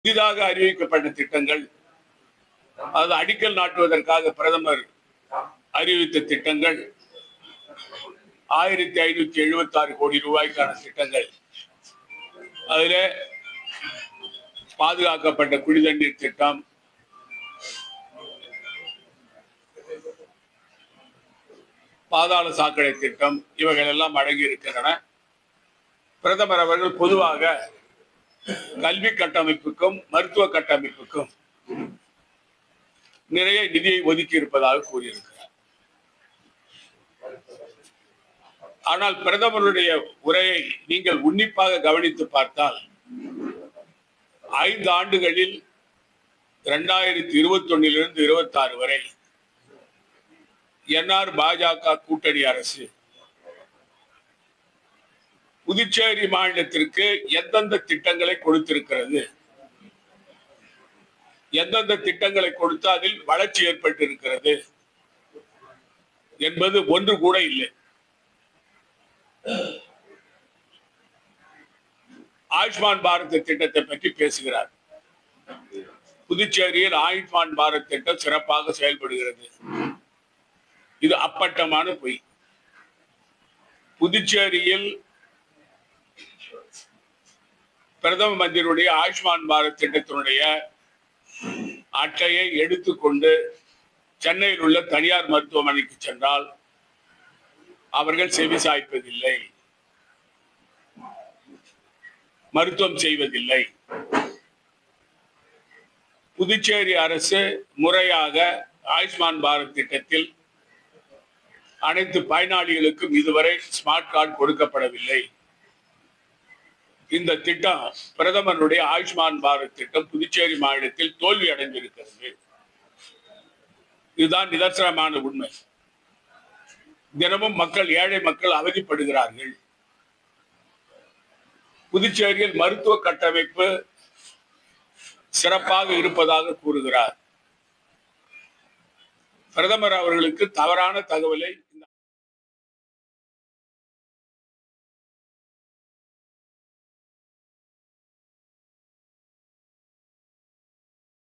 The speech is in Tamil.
புதிதாக அறிவிக்கப்பட்ட திட்டங்கள், அது அடிக்கல் நாட்டுவதற்காக பிரதமர் அறிவித்த திட்டங்கள் 1576 கோடி ரூபாய்க்கான திட்டங்கள். அதுல பாதுகாக்கப்பட்ட குடிநீர் திட்டம், பாதாள சாக்கடை திட்டம், இவைகள் எல்லாம் அடங்கி இருக்கின்றன. பிரதமர் அவர்கள் பொதுவாக கல்வி கட்டமைப்புக்கும் மருத்துவ கட்டமைப்புக்கும் நிறைய நிதியை ஒதுக்கி இருப்பதாக கூறியிருக்கிறார். ஆனால் பிரதமருடைய உரையை நீங்கள் உன்னிப்பாக கவனித்து பார்த்தால் 5 ஆண்டுகளில் 2021 26 வரை என்ஆர் பாஜக கூட்டணி அரசு புதுச்சேரி மாநிலத்திற்கு எந்தெந்த திட்டங்களை கொடுத்திருக்கிறது, எந்தெந்த திட்டங்களை கொடுத்து அதில் வளர்ச்சி ஏற்பட்டு இருக்கிறது என்பது ஒன்று கூட இல்லை. ஆயுஷ்மான் பாரத் திட்டத்தை பற்றி பேசுகிறார். புதுச்சேரியில் ஆயுஷ்மான் பாரத் திட்டம் சிறப்பாக செயல்படுகிறது. இது அப்பட்டமான பொய். புதுச்சேரியில் பிரதம மந்திரியுடைய ஆயுஷ்மான் பாரத் திட்டத்தினுடைய அட்டையை எடுத்துக்கொண்டு சென்னையில் உள்ள தனியார் மருத்துவமனைக்கு சென்றால் அவர்கள் செவி சாய்ப்பதில்லை, மருத்துவம் செய்வதில்லை. புதுச்சேரி அரசு முறையாக ஆயுஷ்மான் பாரத் திட்டத்தில் அனைத்து பயனாளிகளுக்கும் இதுவரை ஸ்மார்ட் கார்டு கொடுக்கப்படவில்லை. இந்த திட்டம், பிரதமருடைய ஆயுஷ்மான் பாரத் திட்டம் புதுச்சேரி மாநிலத்தில் தோல்வி அடைந்திருக்கிறது. இதுதான் நிதர்சனமான உண்மை. தினமும் மக்கள், ஏழை மக்கள் அவதிப்படுகிறார்கள். புதுச்சேரியில் மருத்துவ கட்டமைப்பு சிறப்பாக இருப்பதாக கூறுகிறார். பிரதமர் அவர்களுக்கு தவறான தகவலை